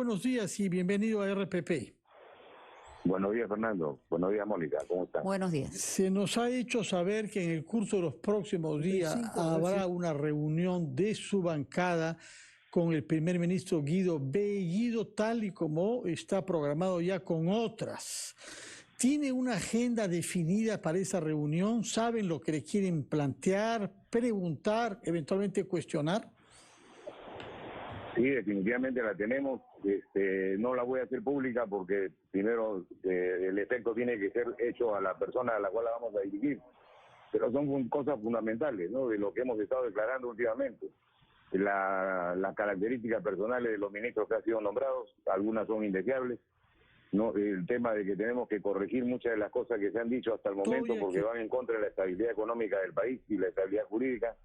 buenos días y bienvenido a RPP. Buenos días, Fernando. Buenos días, Mónica. ¿Cómo están? Buenos días. Se nos ha hecho saber que en el curso de los próximos días habrá una reunión de su bancada con el primer ministro Guido Bellido, tal y como está programado ya con otras. ¿Tiene una agenda definida para esa reunión? ¿Saben lo que le quieren plantear, preguntar, eventualmente cuestionar? Sí, definitivamente la tenemos. No la voy a hacer pública porque primero el efecto tiene que ser hecho a la persona a la cual la vamos a dirigir. Pero son cosas fundamentales, ¿no?, de lo que hemos estado declarando últimamente. Las características personales de los ministros que han sido nombrados, algunas son indeseables. No, el tema de que tenemos que corregir muchas de las cosas que se han dicho hasta el momento porque van en contra de la estabilidad económica del país y la estabilidad jurídica.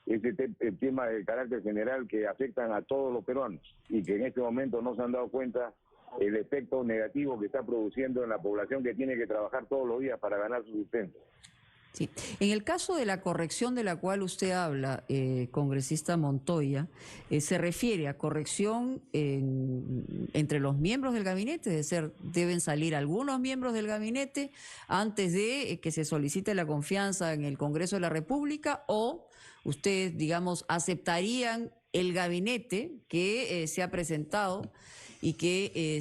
El tema de carácter general que afectan a todos los peruanos y que en este momento no se han dado cuenta el efecto negativo que está produciendo en la población que tiene que trabajar todos los días para ganar su sustento. Sí. En el caso de la corrección de la cual usted habla, congresista Montoya, se refiere a corrección entre los miembros del gabinete, es decir, deben salir algunos miembros del gabinete antes de que se solicite la confianza en el Congreso de la República, o ustedes, digamos, aceptarían el gabinete que se ha presentado y que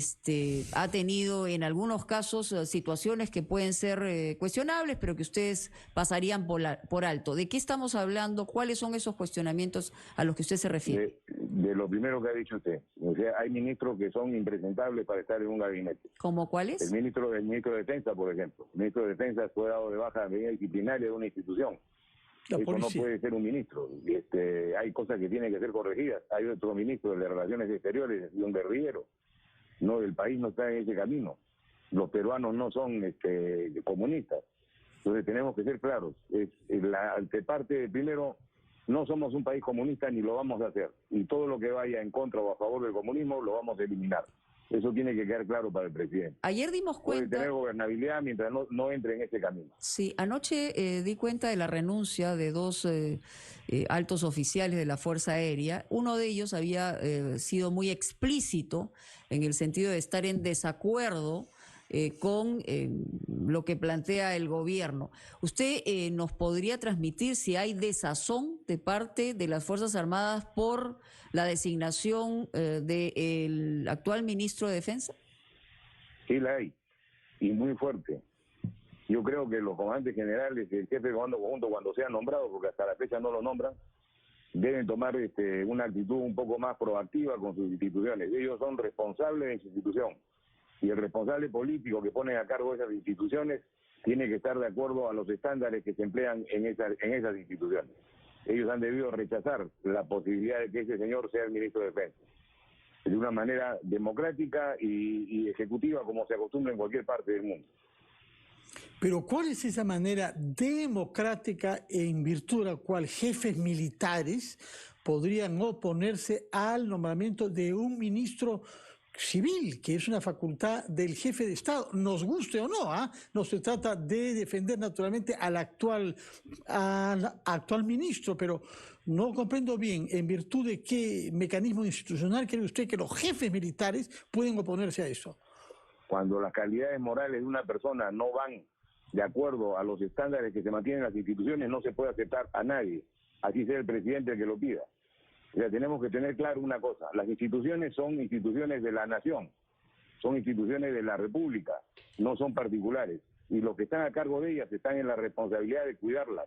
ha tenido en algunos casos situaciones que pueden ser cuestionables, pero que ustedes pasarían por alto. ¿De qué estamos hablando? ¿Cuáles son esos cuestionamientos a los que usted se refiere? De lo primero que ha dicho usted. O sea, hay ministros que son impresentables para estar en un gabinete. ¿Cómo cuáles? El ministro de Defensa, por ejemplo. El ministro de Defensa fue dado de baja de medida disciplinaria de una institución. Eso no puede ser un ministro. Hay cosas que tienen que ser corregidas. Hay otro ministro de Relaciones Exteriores y un guerrillero. No, el país no está en ese camino. Los peruanos no son comunistas. Entonces tenemos que ser claros. Primero, no somos un país comunista ni lo vamos a hacer. Y todo lo que vaya en contra o a favor del comunismo lo vamos a eliminar. Eso tiene que quedar claro para el presidente. Ayer dimos cuenta... Puede tener gobernabilidad mientras no entre en ese camino. Sí, anoche di cuenta de la renuncia de dos altos oficiales de la Fuerza Aérea. Uno de ellos había sido muy explícito en el sentido de estar en desacuerdo con lo que plantea el gobierno. ¿Usted nos podría transmitir si hay desazón de parte de las Fuerzas Armadas por la designación del actual ministro de Defensa? Sí, la hay, y muy fuerte. Yo creo que los comandantes generales y el jefe de comando conjunto, cuando sean nombrados, porque hasta la fecha no lo nombran, deben tomar una actitud un poco más proactiva con sus instituciones. Ellos son responsables de su institución. Y el responsable político que pone a cargo esas instituciones tiene que estar de acuerdo a los estándares que se emplean en esas instituciones. Ellos han debido rechazar la posibilidad de que ese señor sea el ministro de Defensa, de una manera democrática y ejecutiva, como se acostumbra en cualquier parte del mundo. Pero ¿cuál es esa manera democrática en virtud de la cual jefes militares podrían oponerse al nombramiento de un ministro civil, que es una facultad del jefe de Estado, nos guste o no? No se trata de defender naturalmente al actual ministro, pero no comprendo bien en virtud de qué mecanismo institucional cree usted que los jefes militares pueden oponerse a eso. Cuando las calidades morales de una persona no van de acuerdo a los estándares que se mantienen en las instituciones, no se puede aceptar a nadie, así sea el presidente el que lo pida. O sea, tenemos que tener claro una cosa: las instituciones son instituciones de la nación, son instituciones de la república, no son particulares. Y los que están a cargo de ellas están en la responsabilidad de cuidarlas,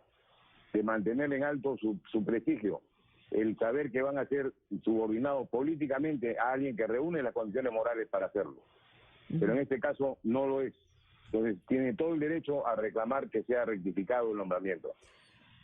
de mantener en alto su prestigio, el saber que van a ser subordinados políticamente a alguien que reúne las condiciones morales para hacerlo. Pero en este caso no lo es. Entonces tiene todo el derecho a reclamar que sea rectificado el nombramiento.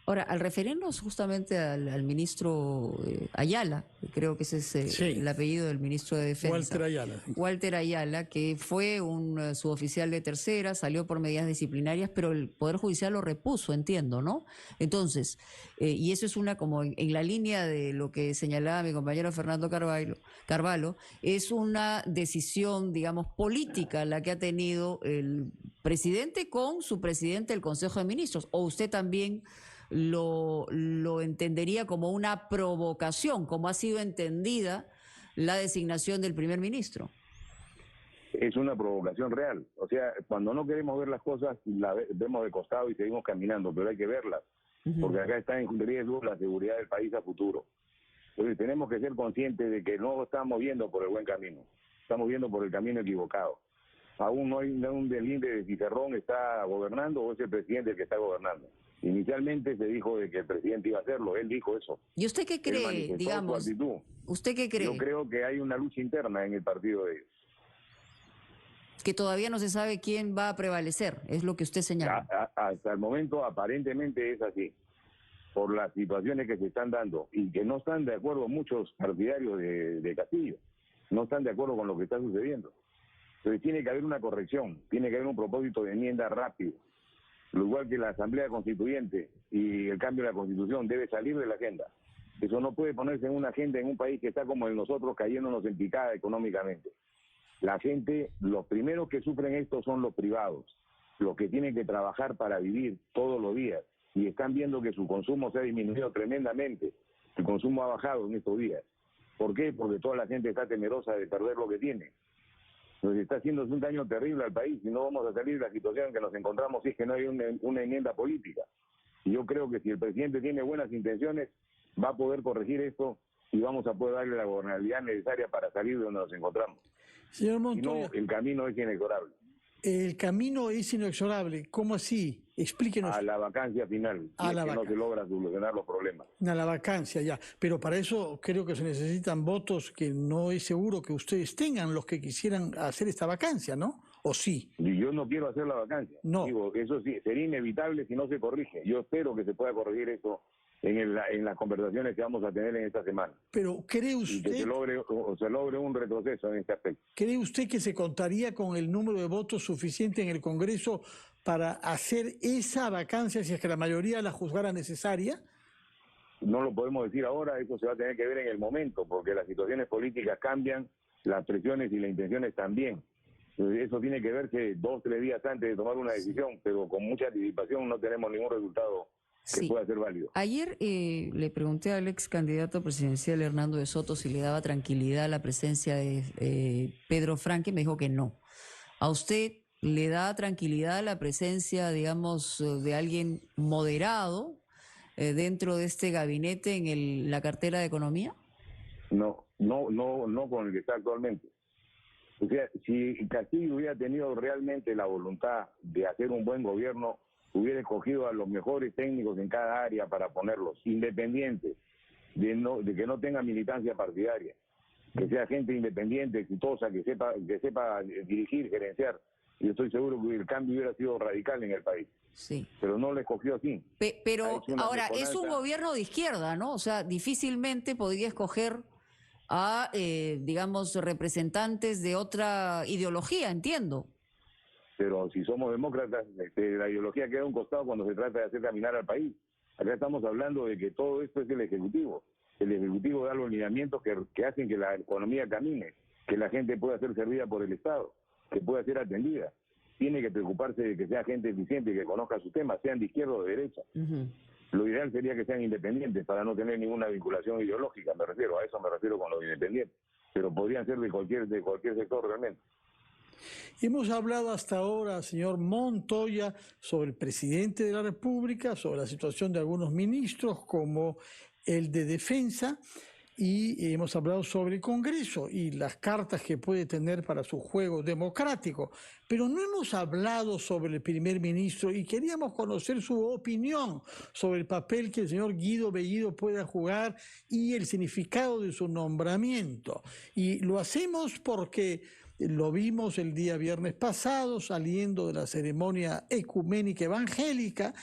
Ahora, al referirnos justamente al ministro Ayala, creo que ese es el apellido del ministro de Defensa. Walter Ayala. Walter Ayala, que fue un suboficial de tercera, salió por medidas disciplinarias, pero el Poder Judicial lo repuso, entiendo, ¿no? Entonces, y eso es como en la línea de lo que señalaba mi compañero Fernando Carvalho, es una decisión, digamos, política la que ha tenido el presidente con su presidente del Consejo de Ministros, o usted también lo entendería como una provocación, como ha sido entendida la designación del primer ministro. Es una provocación real. O sea, cuando no queremos ver las cosas, las vemos de costado y seguimos caminando, pero hay que verlas, porque acá está en riesgo la seguridad del país a futuro. Entonces tenemos que ser conscientes de que no estamos yendo por el buen camino, estamos yendo por el camino equivocado. Aún no hay un delinde de si Cerrón está gobernando o es el presidente el que está gobernando. Inicialmente se dijo de que el presidente iba a hacerlo, él dijo eso. ¿Y usted qué cree, digamos? ¿Usted qué cree? Yo creo que hay una lucha interna en el partido de ellos. Que todavía no se sabe quién va a prevalecer, es lo que usted señala. Hasta el momento aparentemente es así, por las situaciones que se están dando y que no están de acuerdo muchos partidarios de Castillo, no están de acuerdo con lo que está sucediendo. Entonces tiene que haber una corrección, tiene que haber un propósito de enmienda rápido. Lo igual que la Asamblea Constituyente y el cambio de la Constitución debe salir de la agenda. Eso no puede ponerse en una agenda en un país que está como el nosotros cayéndonos en picada económicamente. La gente, los primeros que sufren esto son los privados, los que tienen que trabajar para vivir todos los días y están viendo que su consumo se ha disminuido tremendamente. El consumo ha bajado en estos días. ¿Por qué? Porque toda la gente está temerosa de perder lo que tiene. Entonces está haciéndose un daño terrible al país y no vamos a salir de la situación en que nos encontramos si es que no hay una enmienda política. Y yo creo que si el presidente tiene buenas intenciones, va a poder corregir esto y vamos a poder darle la gobernabilidad necesaria para salir de donde nos encontramos. Señor Montoya, si no, el camino es inexorable. El camino es inexorable. ¿Cómo así? Explíquenos. A la vacancia final, no se logra solucionar los problemas. A la vacancia, ya. Pero para eso creo que se necesitan votos que no es seguro que ustedes tengan los que quisieran hacer esta vacancia, ¿no? ¿O sí? Y yo no quiero hacer la vacancia. No. Digo, eso sí, sería inevitable si no se corrige. Yo espero que se pueda corregir eso en las conversaciones que vamos a tener en esta semana. Pero ¿cree usted y que se logre un retroceso en este aspecto? ¿Cree usted que se contaría con el número de votos suficiente en el Congreso para hacer esa vacancia si es que la mayoría la juzgara necesaria? No lo podemos decir ahora, eso se va a tener que ver en el momento, porque las situaciones políticas cambian, las presiones y las intenciones también. Eso tiene que verse 2 o 3 días antes de tomar una decisión, pero con mucha anticipación no tenemos ningún resultado que pueda ser válido. Ayer le pregunté al ex candidato presidencial Hernando de Soto si le daba tranquilidad la presencia de Pedro Franque, me dijo que no. ¿A usted le da tranquilidad la presencia, digamos, de alguien moderado dentro de este gabinete en la cartera de Economía? No con el que está actualmente. O sea, si Castillo hubiera tenido realmente la voluntad de hacer un buen gobierno, hubiera escogido a los mejores técnicos en cada área para ponerlos, independientes, de que no tenga militancia partidaria, que sea gente independiente, exitosa, que sepa dirigir, gerenciar. Y estoy seguro que el cambio hubiera sido radical en el país. Sí. Pero no lo escogió así. Pero ahora, es un gobierno de izquierda, ¿no? O sea, difícilmente podría escoger a, digamos, representantes de otra ideología, entiendo. Pero si somos demócratas, la ideología queda a un costado cuando se trata de hacer caminar al país. Acá estamos hablando de que todo esto es el Ejecutivo. El Ejecutivo da los lineamientos que hacen que la economía camine, que la gente pueda ser servida por el Estado, que pueda ser atendida. Tiene que preocuparse de que sea gente eficiente y que conozca sus temas, sean de izquierda o de derecha. Lo ideal sería que sean independientes para no tener ninguna vinculación ideológica, a eso me refiero con los independientes. Pero podrían ser de cualquier sector realmente. Hemos hablado hasta ahora, señor Montoya, sobre el presidente de la República, sobre la situación de algunos ministros como el de Defensa, y hemos hablado sobre el Congreso y las cartas que puede tener para su juego democrático. Pero no hemos hablado sobre el primer ministro y queríamos conocer su opinión sobre el papel que el señor Guido Bellido pueda jugar y el significado de su nombramiento. Y lo hacemos porque lo vimos el día viernes pasado saliendo de la ceremonia ecuménica evangélica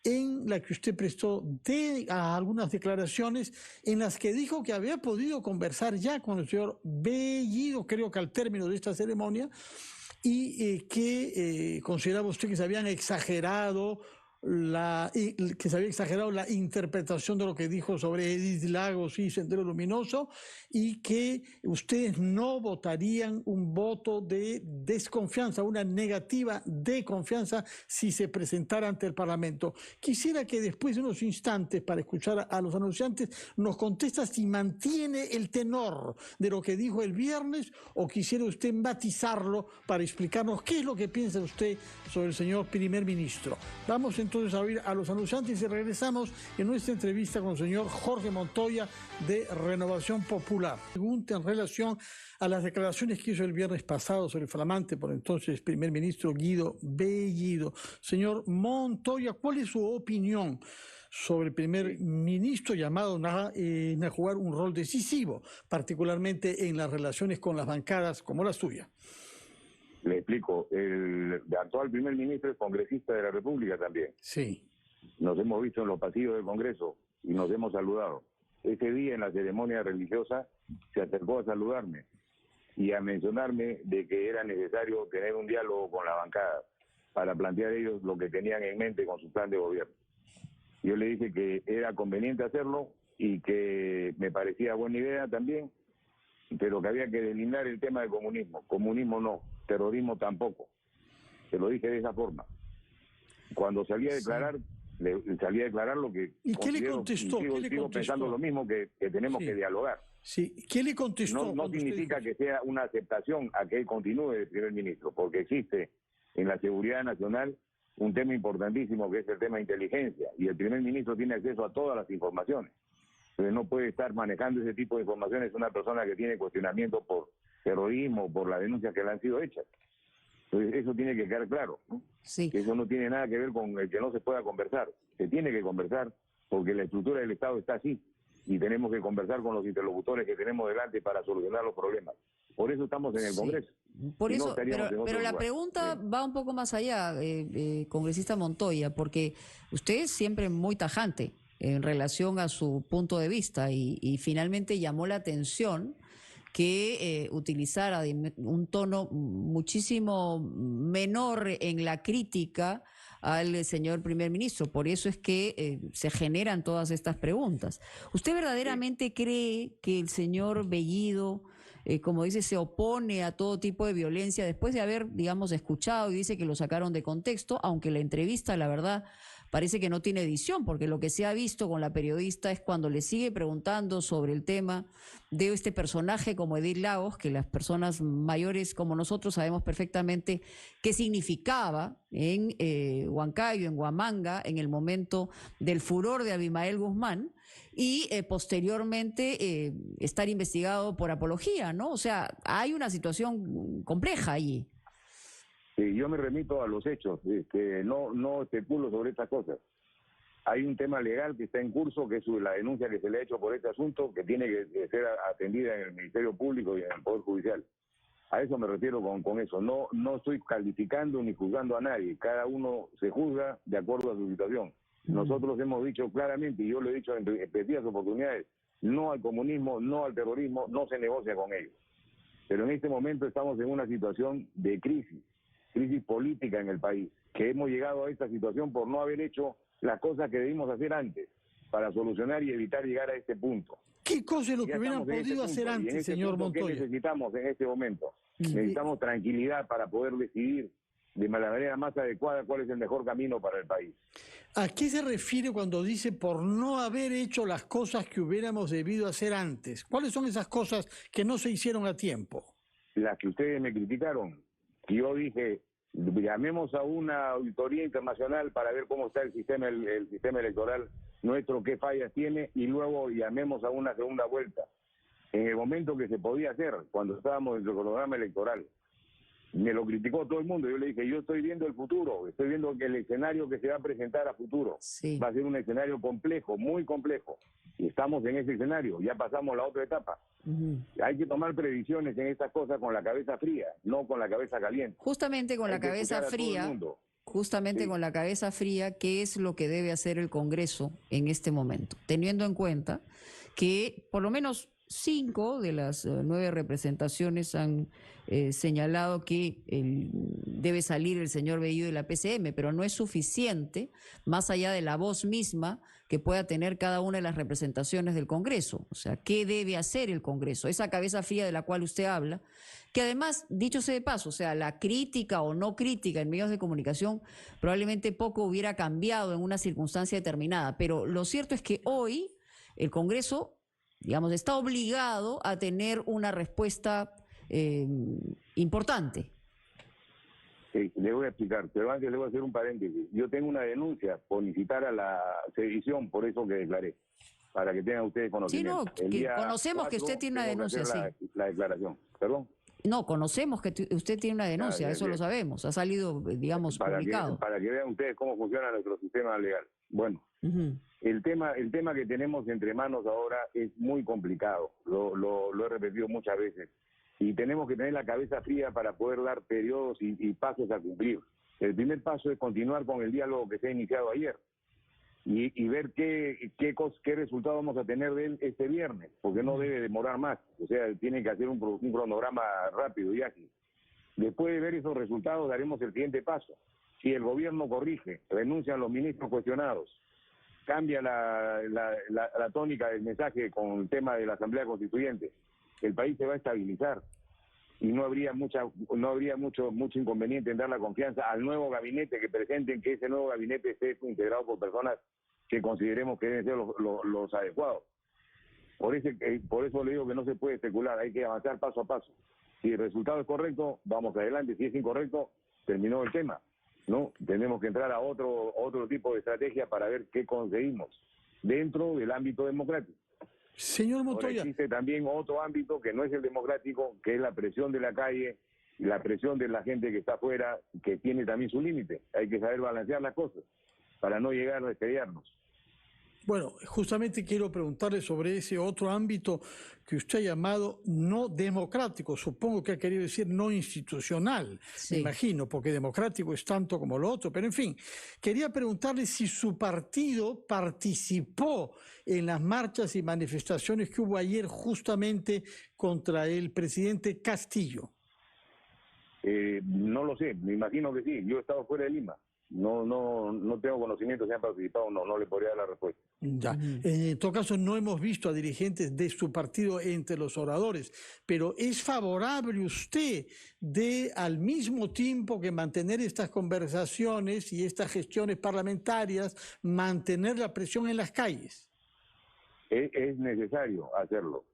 en la que usted prestó algunas declaraciones en las que dijo que había podido conversar ya con el señor Bellido, creo que al término de esta ceremonia, y que consideraba usted que se habían exagerado que se había exagerado la interpretación de lo que dijo sobre Edith Lagos y Sendero Luminoso, y que ustedes no votarían un voto de desconfianza, una negativa de confianza si se presentara ante el Parlamento. Quisiera que después de unos instantes, para escuchar a los anunciantes, nos contesta si mantiene el tenor de lo que dijo el viernes, o quisiera usted matizarlo para explicarnos qué es lo que piensa usted sobre el señor primer ministro. Vamos entonces a oír a los anunciantes y regresamos en nuestra entrevista con el señor Jorge Montoya de Renovación Popular. Pregunta en relación a las declaraciones que hizo el viernes pasado sobre el flamante por entonces primer ministro Guido Bellido. Señor Montoya, ¿cuál es su opinión sobre el primer ministro llamado a jugar un rol decisivo, particularmente en las relaciones con las bancadas como la suya? Le explico, el actual primer ministro es congresista de la República también. Sí. Nos hemos visto en los pasillos del Congreso y nos hemos saludado. Ese día en la ceremonia religiosa se acercó a saludarme y a mencionarme de que era necesario tener un diálogo con la bancada para plantear ellos lo que tenían en mente con su plan de gobierno. Yo le dije que era conveniente hacerlo y que me parecía buena idea también, pero que había que delimitar el tema del comunismo. Comunismo no, terrorismo tampoco. Se lo dije de esa forma. Cuando salí a declarar, salí a declarar lo que... ¿Y qué le contestó? Sigo pensando lo mismo, que tenemos que dialogar. Sí. ¿Qué le contestó? No significa que sea una aceptación a que él continúe de primer ministro, porque existe en la seguridad nacional un tema importantísimo que es el tema de inteligencia, y el primer ministro tiene acceso a todas las informaciones. Entonces no puede estar manejando ese tipo de informaciones una persona que tiene cuestionamiento por terrorismo, por las denuncias que le han sido hechas. Entonces eso tiene que quedar claro, ¿no? Sí. Que eso no tiene nada que ver con el que no se pueda conversar. Se tiene que conversar porque la estructura del Estado está así y tenemos que conversar con los interlocutores que tenemos delante para solucionar los problemas. Por eso estamos en el Congreso. Por Si eso, no, pero la pregunta va un poco más allá, congresista Montoya, porque usted es siempre muy tajante en relación a su punto de vista y finalmente llamó la atención que utilizara un tono muchísimo menor en la crítica al señor primer ministro. Por eso es que se generan todas estas preguntas. ¿Usted verdaderamente cree que el señor Bellido, como dice, se opone a todo tipo de violencia después de haber, digamos, escuchado y dice que lo sacaron de contexto, aunque la entrevista, la verdad, parece que no tiene edición, porque lo que se ha visto con la periodista es cuando le sigue preguntando sobre el tema de este personaje como Edith Lagos, que las personas mayores como nosotros sabemos perfectamente qué significaba en Huancayo, en Huamanga, en el momento del furor de Abimael Guzmán, y posteriormente estar investigado por apología, ¿no? O sea, hay una situación compleja allí. Sí, yo me remito a los hechos, no especulo sobre estas cosas. Hay un tema legal que está en curso, que es la denuncia que se le ha hecho por este asunto, que tiene que ser atendida en el Ministerio Público y en el Poder Judicial. A eso me refiero con eso. No estoy calificando ni juzgando a nadie. Cada uno se juzga de acuerdo a su situación. Nosotros hemos dicho claramente, y yo lo he dicho en repetidas oportunidades, no al comunismo, no al terrorismo, no se negocia con ellos. Pero en este momento estamos en una situación de crisis política en el país, que hemos llegado a esta situación por no haber hecho las cosas que debimos hacer antes para solucionar y evitar llegar a este punto. ¿Qué cosa es lo que hubieran podido hacer antes, señor Montoya? ¿Qué necesitamos en este momento? Necesitamos tranquilidad para poder decidir de la manera más adecuada cuál es el mejor camino para el país. ¿A qué se refiere cuando dice por no haber hecho las cosas que hubiéramos debido hacer antes? ¿Cuáles son esas cosas que no se hicieron a tiempo? Las que ustedes me criticaron. Yo dije, llamemos a una auditoría internacional para ver cómo está el sistema electoral nuestro, qué fallas tiene, y luego llamemos a una segunda vuelta. En el momento que se podía hacer, cuando estábamos en el cronograma electoral, me lo criticó todo el mundo. Yo le dije, yo estoy viendo el futuro, estoy viendo que el escenario que se va a presentar a futuro va a ser un escenario complejo, muy complejo. Y estamos en ese escenario, ya pasamos la otra etapa. Hay que tomar previsiones en estas cosas con la cabeza fría, no con la cabeza caliente. Justamente con la cabeza fría, con la cabeza fría, ¿qué es lo que debe hacer el Congreso en este momento? Teniendo en cuenta que, por lo menos 5 de las 9 representaciones han señalado que debe salir el señor Bellido de la PCM, pero no es suficiente, más allá de la voz misma que pueda tener cada una de las representaciones del Congreso. O sea, ¿qué debe hacer el Congreso? Esa cabeza fría de la cual usted habla, que además, dicho sea de paso, o sea, la crítica o no crítica en medios de comunicación probablemente poco hubiera cambiado en una circunstancia determinada, pero lo cierto es que hoy el Congreso, digamos, está obligado a tener una respuesta importante. Sí, le voy a explicar, pero antes le voy a hacer un paréntesis. Yo tengo una denuncia por incitar a la sedición, por eso que declaré, para que tengan ustedes conocimiento. Sí, no, que conocemos que usted tiene una denuncia, sí. La declaración, ¿perdón? No, conocemos que usted tiene una denuncia, eso lo sabemos, ha salido, digamos, publicado. Para que vean ustedes cómo funciona nuestro sistema legal. Bueno, el tema que tenemos entre manos ahora es muy complicado, lo he repetido muchas veces, y tenemos que tener la cabeza fría para poder dar periodos y pasos a cumplir. El primer paso es continuar con el diálogo que se ha iniciado ayer y ver qué resultado vamos a tener de él este viernes, porque no debe demorar más, o sea, tiene que hacer un cronograma rápido y ágil. Después de ver esos resultados daremos el siguiente paso. Si el gobierno corrige, renuncian los ministros cuestionados, cambia la tónica del mensaje con el tema de la Asamblea Constituyente, el país se va a estabilizar y no habría mucho inconveniente en dar la confianza al nuevo gabinete, que presenten que ese nuevo gabinete esté integrado por personas que consideremos que deben ser los adecuados. Por eso le digo que no se puede especular, hay que avanzar paso a paso. Si el resultado es correcto, vamos adelante. Si es incorrecto, terminó el tema, ¿no? Tenemos que entrar a otro tipo de estrategia para ver qué conseguimos dentro del ámbito democrático. Señor Montoya. Ahora existe también otro ámbito que no es el democrático, que es la presión de la calle, la presión de la gente que está afuera, que tiene también su límite. Hay que saber balancear las cosas para no llegar a estrellarnos. Bueno, justamente quiero preguntarle sobre ese otro ámbito que usted ha llamado no democrático. Supongo que ha querido decir no institucional, sí. Me imagino, porque democrático es tanto como lo otro. Pero en fin, quería preguntarle si su partido participó en las marchas y manifestaciones que hubo ayer justamente contra el presidente Castillo. No lo sé, me imagino que sí. Yo he estado fuera de Lima. No tengo conocimiento si han participado o no le podría dar la respuesta. Ya. En todo caso, no hemos visto a dirigentes de su partido entre los oradores, pero ¿es favorable usted al mismo tiempo que mantener estas conversaciones y estas gestiones parlamentarias, mantener la presión en las calles? Es necesario hacerlo.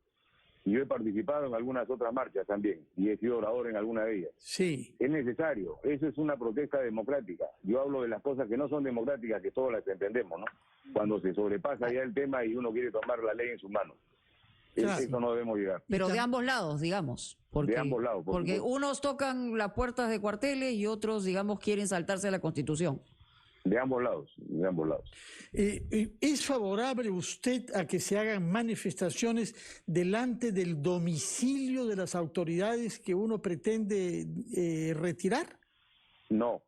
Yo he participado en algunas otras marchas también y he sido orador en alguna de ellas. Sí. Es necesario, eso es una protesta democrática. Yo hablo de las cosas que no son democráticas, que todas las entendemos, ¿no? Cuando se sobrepasa ya el tema y uno quiere tomar la ley en sus manos. Claro. Eso no debemos llegar. Pero de ambos lados, digamos. De ambos lados. Porque supuesto. Unos tocan las puertas de cuarteles y otros, digamos, quieren saltarse la Constitución. De ambos lados, de ambos lados. ¿Es favorable usted a que se hagan manifestaciones delante del domicilio de las autoridades que uno pretende retirar? No,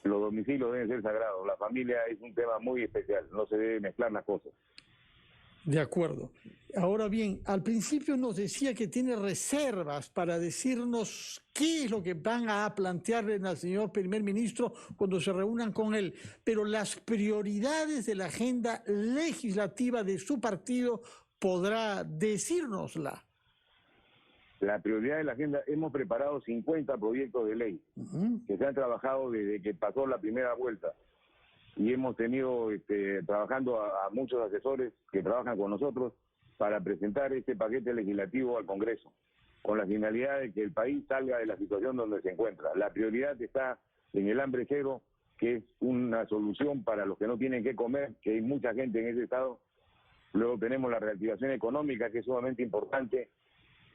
los domicilios deben ser sagrados. La familia es un tema muy especial, no se debe mezclar las cosas. De acuerdo. Ahora bien, al principio nos decía que tiene reservas para decirnos qué es lo que van a plantearle al señor primer ministro cuando se reúnan con él, pero las prioridades de la agenda legislativa de su partido podrá decírnosla. La prioridad de la agenda, hemos preparado 50 proyectos de ley que se han trabajado desde que pasó la primera vuelta. Y hemos tenido trabajando a muchos asesores que trabajan con nosotros para presentar este paquete legislativo al Congreso, con la finalidad de que el país salga de la situación donde se encuentra. La prioridad está en el hambre cero, que es una solución para los que no tienen que comer, que hay mucha gente en ese estado. Luego tenemos la reactivación económica, que es sumamente importante,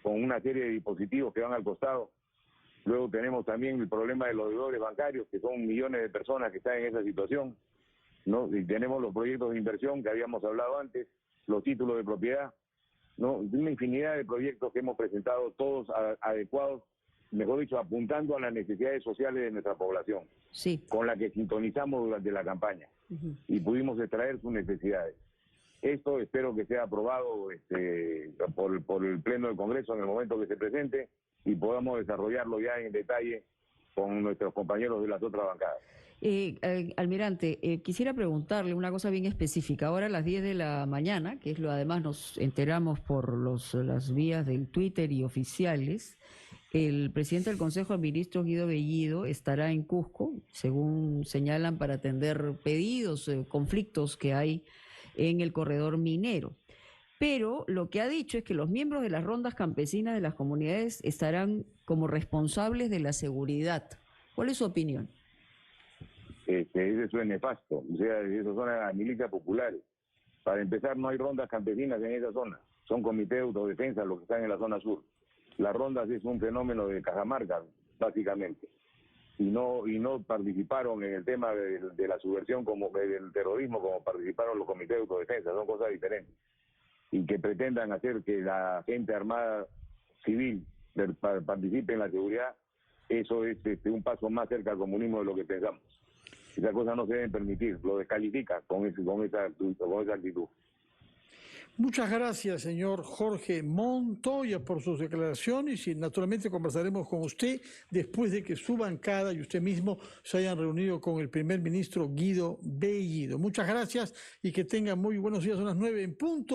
con una serie de dispositivos que van al costado. Luego tenemos también el problema de los deudores bancarios, que son millones de personas que están en esa situación, ¿no? Y tenemos los proyectos de inversión que habíamos hablado antes, los títulos de propiedad, ¿no? Una infinidad de proyectos que hemos presentado, todos adecuados, mejor dicho, apuntando a las necesidades sociales de nuestra población, sí, con la que sintonizamos durante la campaña y pudimos extraer sus necesidades. Esto espero que sea aprobado por el Pleno del Congreso en el momento que se presente y podamos desarrollarlo ya en detalle con nuestros compañeros de las otras bancadas. Almirante, quisiera preguntarle una cosa bien específica. Ahora a las 10 de la mañana, que es lo además nos enteramos por las vías del Twitter y oficiales, el presidente del Consejo de Ministros, Guido Bellido, estará en Cusco, según señalan, para atender pedidos, conflictos que hay en el corredor minero. Pero lo que ha dicho es que los miembros de las rondas campesinas de las comunidades estarán como responsables de la seguridad. ¿Cuál es su opinión? Eso es nefasto, o sea, esas son las milicias populares. Para empezar, no hay rondas campesinas en esa zona, son comités de autodefensa los que están en la zona sur. Las rondas es un fenómeno de Cajamarca, básicamente, y no participaron en el tema de la subversión como del terrorismo como participaron los comités de autodefensa, son cosas diferentes. Y que pretendan hacer que la gente armada civil participe en la seguridad, eso es un paso más cerca al comunismo de lo que pensamos. Esas cosas no se deben permitir, lo descalifica con esa actitud. Muchas gracias, señor Jorge Montoya, por sus declaraciones y naturalmente conversaremos con usted después de que su bancada y usted mismo se hayan reunido con el primer ministro Guido Bellido. Muchas gracias y que tengan muy buenos días, son las 9 en punto.